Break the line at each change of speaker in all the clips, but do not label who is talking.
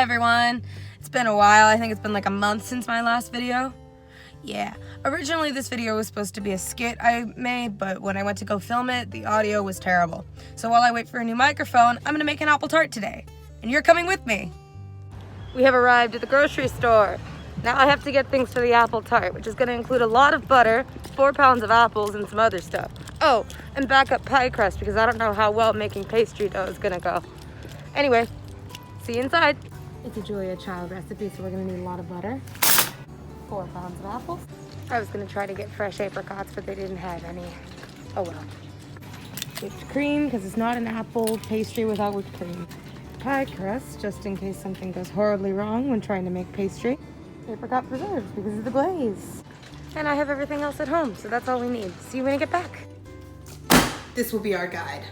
everyone. It's been a while. I think it's been like a month since my last video. Yeah, originally this video was supposed to be a skit I made, but when I went to go film it, the audio was terrible. So while I wait for a new microphone, I'm gonna make an apple tart today. And you're coming with me. We have arrived at the grocery store. Now I have to get things for the apple tart, which is gonna include a lot of butter, 4 pounds of apples, and some other stuff. Oh, and backup pie crust because I don't know how well making pastry dough is gonna go. Anyway, see you inside. It's a Julia Child recipe, so we're gonna need a lot of butter. 4 pounds of apples. I was gonna try to get fresh apricots, but they didn't have any. Oh well. Whipped cream, because it's not an apple pastry without whipped cream. Pie crust, just in case something goes horribly wrong when trying to make pastry. Apricot preserves, because of the glaze. And I have everything else at home, so that's all we need. See you when I get back. This will be our guide.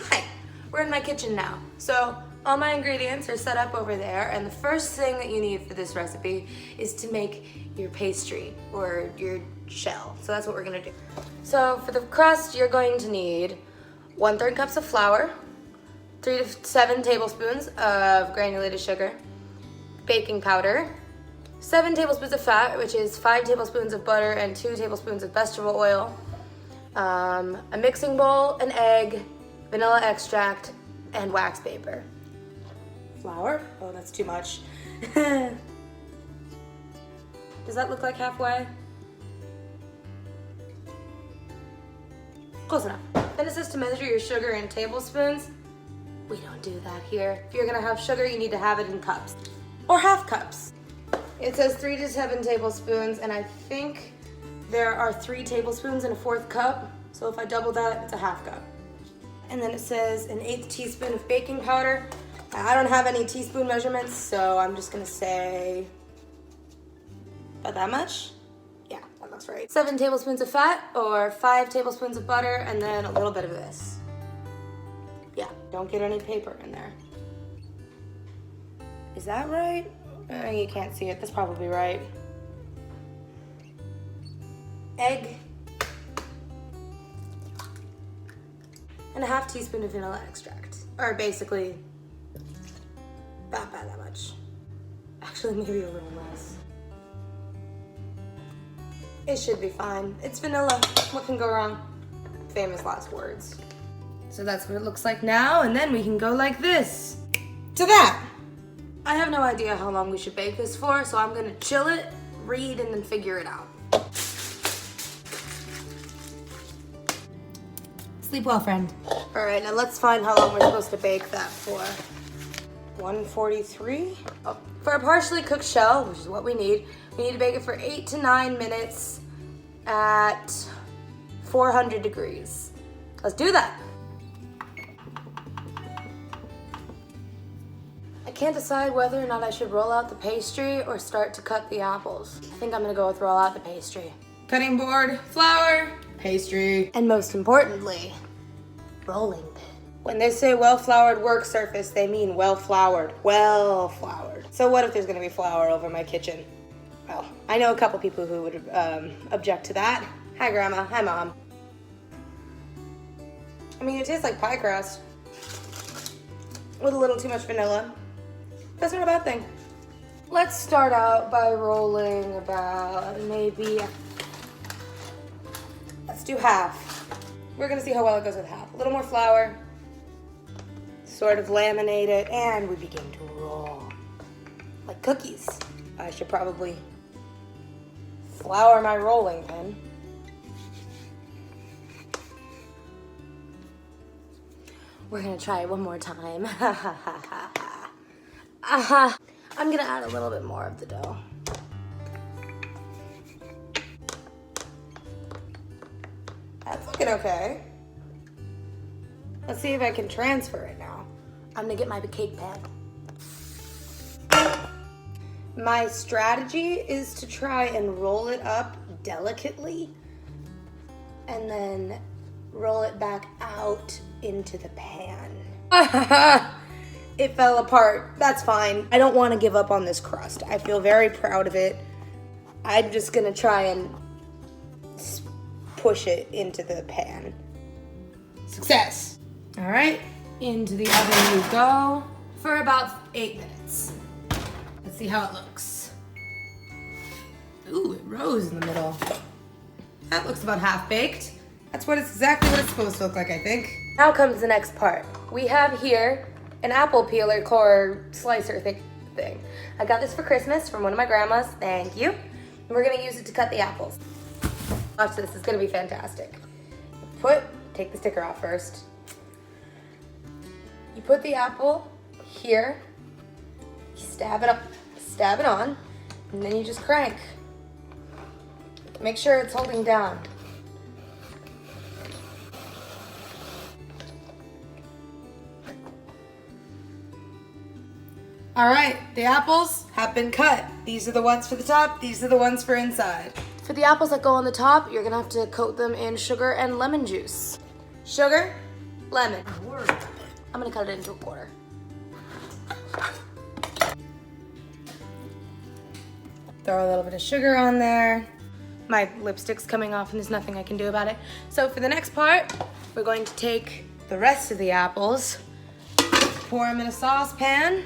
Hi, we're in my kitchen now. So all my ingredients are set up over there, and the first thing that you need for this recipe is to make your pastry or your shell. So that's what we're gonna do. So for the crust, you're going to need 1/3 cups of flour, 3 to 7 tablespoons of granulated sugar, baking powder, 7 tablespoons of fat, which is 5 tablespoons of butter and 2 tablespoons of vegetable oil, a mixing bowl, an egg, vanilla extract, and wax paper. Flour? Oh, that's too much. Does that look like halfway? Close enough. Then it says to measure your sugar in tablespoons. We don't do that here. If you're gonna have sugar, you need to have it in cups or half cups. It says 3 to 7 tablespoons, and I think there are 3 tablespoons in a 1/4 cup. So if I double that, it's a half cup. And then it says an 1/8 teaspoon of baking powder. I don't have any teaspoon measurements, so I'm just gonna say about that much. Yeah, that looks right. 7 tablespoons of fat or 5 tablespoons of butter, and then a little bit of this. Yeah, don't get any paper in there. Is that right? You can't see it, that's probably right. Egg. And a 1/2 teaspoon of vanilla extract. Or basically, about that much. Actually, maybe a little less. It should be fine. It's vanilla. What can go wrong? Famous last words. So that's what it looks like now, and then we can go like this. To that. I have no idea how long we should bake this for, so I'm gonna chill it, read, and then figure it out. Sleep well, friend. All right, now let's find how long we're supposed to bake that for. 143. Oh, for a partially cooked shell, which is what we need to bake it for 8 to 9 minutes at 400 degrees. Let's do that. I can't decide whether or not I should roll out the pastry or start to cut the apples. I think I'm gonna go with roll out the pastry. Cutting board, flour, pastry, and most importantly, rolling pin. When they say well-floured work surface, they mean well-floured, well-floured. So what if there's gonna be flour over my kitchen? Well, I know a couple people who would object to that. Hi, Grandma. Hi, Mom. I mean, it tastes like pie crust with a little too much vanilla. That's not a bad thing. Let's start out by rolling about maybe, let's do half. We're gonna see how well it goes with half. A little more flour, sort of laminate it, and we begin to roll like cookies. I should probably flour my rolling pin. We're gonna try it one more time. I'm gonna add a little bit more of the dough. That's looking okay. Let's see if I can transfer it now. I'm gonna get my cake pan. My strategy is to try and roll it up delicately and then roll it back out into the pan. It fell apart. That's fine. I don't want to give up on this crust. I feel very proud of it. I'm just gonna try and push it into the pan. Success. All right, into the oven you go for about 8 minutes. Let's see how it looks. Ooh, it rose in the middle. That looks about half baked. That's exactly what it's supposed to look like, I think. Now comes the next part. We have here an apple peeler core slicer thing. I got this for Christmas from one of my grandmas. Thank you. And we're gonna use it to cut the apples. Watch this, it's gonna be fantastic. Take the sticker off first. You put the apple here, stab it on, and then you just crank. Make sure it's holding down. All right, the apples have been cut. These are the ones for the top, these are the ones for inside. For the apples that go on the top, you're gonna have to coat them in sugar and lemon juice. Sugar, lemon. I'm gonna cut it into a quarter. Throw a little bit of sugar on there. My lipstick's coming off and there's nothing I can do about it. So for the next part, we're going to take the rest of the apples, pour them in a saucepan,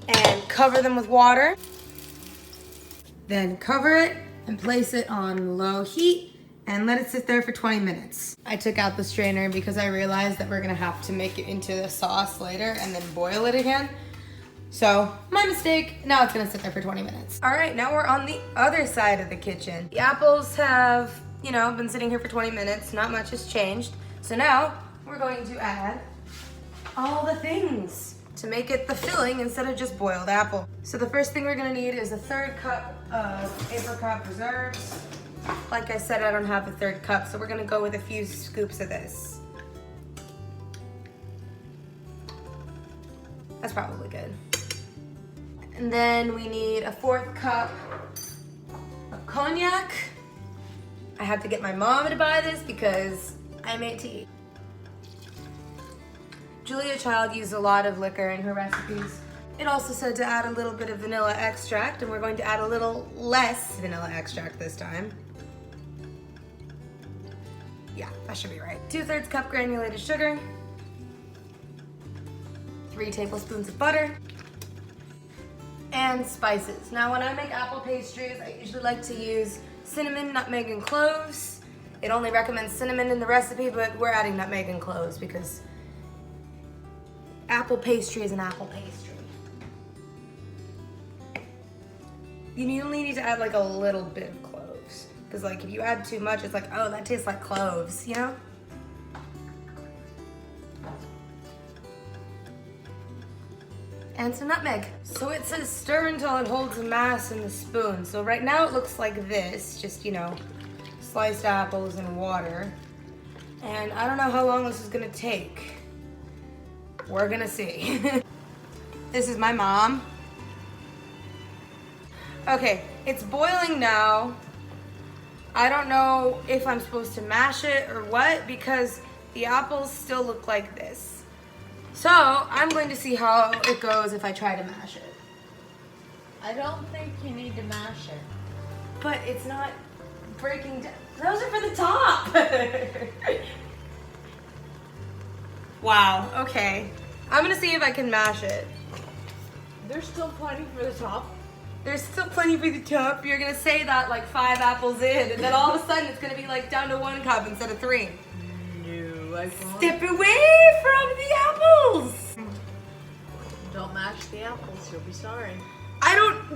and cover them with water. Then cover it and place it on low heat and let it sit there for 20 minutes. I took out the strainer because I realized that we're gonna have to make it into the sauce later and then boil it again. So, my mistake, now it's gonna sit there for 20 minutes. All right, now we're on the other side of the kitchen. The apples have, been sitting here for 20 minutes, not much has changed. So now, we're going to add all the things to make it the filling instead of just boiled apple. So the first thing we're gonna need is a 1/3 cup of apricot preserves. Like I said, I don't have a 1/3 cup, so we're gonna go with a few scoops of this. That's probably good. And then we need a 1/4 cup of cognac. I had to get my mom to buy this because I made tea. Julia Child used a lot of liquor in her recipes. It also said to add a little bit of vanilla extract, and we're going to add a little less vanilla extract this time. Yeah, that should be right. 2/3 cup granulated sugar, 3 tablespoons of butter, and spices. Now when I make apple pastries, I usually like to use cinnamon, nutmeg, and cloves. It only recommends cinnamon in the recipe, but we're adding nutmeg and cloves because apple pastry is an apple pastry. You only need to add like a little bit of cloves. Because like if you add too much, it's like, oh, that tastes like cloves, And some nutmeg. So it says stir until it holds a mass in the spoon. So right now it looks like this, just, sliced apples and water. And I don't know how long this is gonna take. We're gonna see. This is my mom. Okay, it's boiling now. I don't know if I'm supposed to mash it or what because the apples still look like this. So I'm going to see how it goes if I try to mash it.
I don't think you need to mash it.
But it's not breaking down. Those are for the top. Wow, okay. I'm gonna see if I can mash it.
There's still plenty for the top.
There's still plenty for the top. You're gonna say that like 5 apples in, and then all of a sudden it's gonna be like down to 1 cup instead of 3.
No, I can't.
Step away from the apples!
Don't mash the apples, you'll be sorry.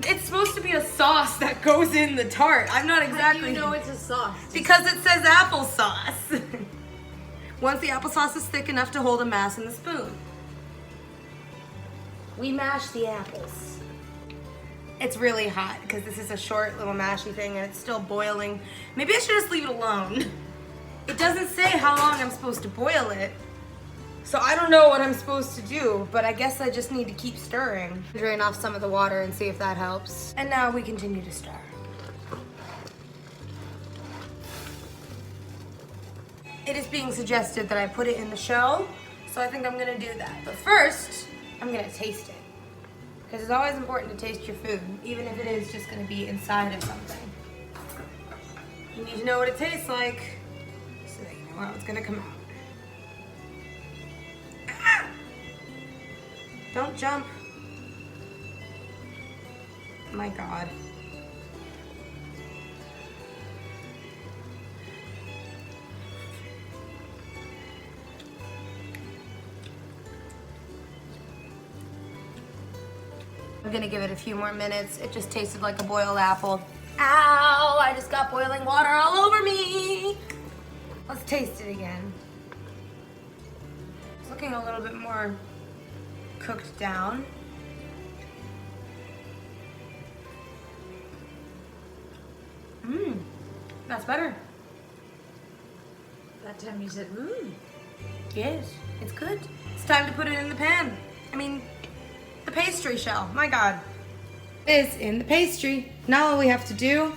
It's supposed to be a sauce that goes in the tart. I'm not exactly.
How do you know it's a sauce?
Because it says applesauce. Once the applesauce is thick enough to hold a mass in the spoon. We mash the apples. It's really hot because this is a short little mashy thing and it's still boiling. Maybe I should just leave it alone. It doesn't say how long I'm supposed to boil it. So I don't know what I'm supposed to do, but I guess I just need to keep stirring. Drain off some of the water and see if that helps. And now we continue to stir. It is being suggested that I put it in the shell, so I think I'm gonna do that. But first, I'm gonna taste it. Because it's always important to taste your food, even if it is just gonna be inside of something. You need to know what it tastes like, so that you know how it's gonna come out. Ah! Don't jump. My God. I'm gonna give it a few more minutes. It just tasted like a boiled apple. Ow, I just got boiling water all over me. Let's taste it again. It's looking a little bit more cooked down. That's better.
That time you said,
Yes, it's good. It's time to put it in the pan. I mean, the pastry shell, my God. It's in the pastry. Now all we have to do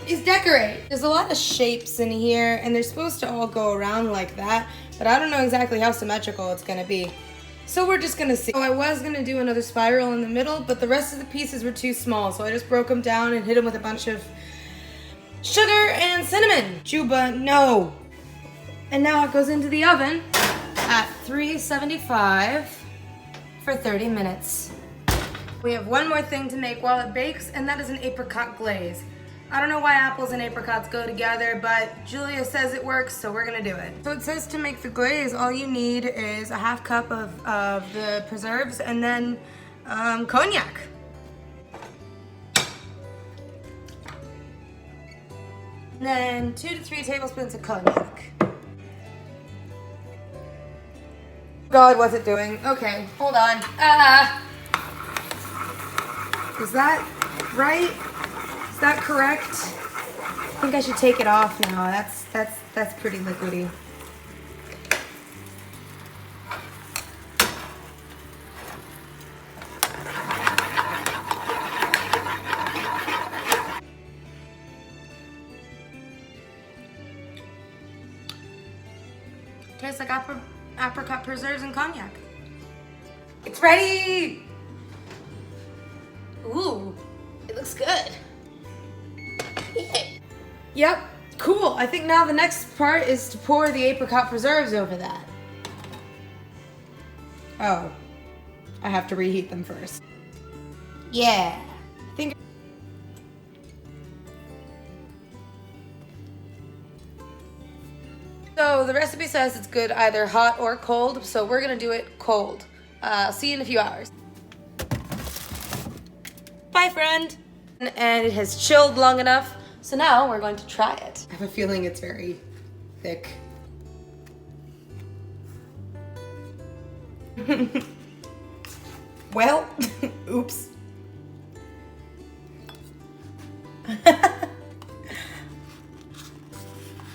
is decorate. There's a lot of shapes in here and they're supposed to all go around like that, but I don't know exactly how symmetrical it's gonna be. So we're just gonna see. So I was gonna do another spiral in the middle, but the rest of the pieces were too small, so I just broke them down and hit them with a bunch of sugar and cinnamon. Juba, no. And now it goes into the oven at 375 for 30 minutes. We have one more thing to make while it bakes, and that is an apricot glaze. I don't know why apples and apricots go together, but Julia says it works, so we're gonna do it. So it says to make the glaze, all you need is a half cup of the preserves and then cognac. And then 2 to 3 tablespoons of cognac. God, what's it doing? Okay, hold on. Is that right? Is that correct? I think I should take it off now. That's pretty liquidy. Tastes like apricot preserves and cognac. It's ready! Ooh, it looks good. Yay. Yep, cool. I think now the next part is to pour the apricot preserves over that. Oh, I have to reheat them first. Yeah, I think. So the recipe says it's good either hot or cold, so we're gonna do it cold. I'll see you in a few hours. Bye, friend. And it has chilled long enough, so now we're going to try it. I have a feeling it's very thick. Well, oops.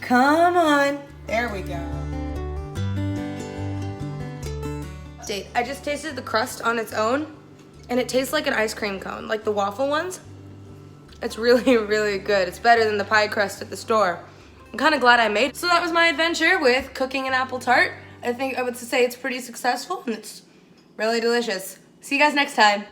Come on. There we go. Update. I just tasted the crust on its own, and it tastes like an ice cream cone, like the waffle ones. It's really, really good. It's better than the pie crust at the store. I'm kind of glad I made it. So that was my adventure with cooking an apple tart. I think I would say it's pretty successful, and it's really delicious. See you guys next time.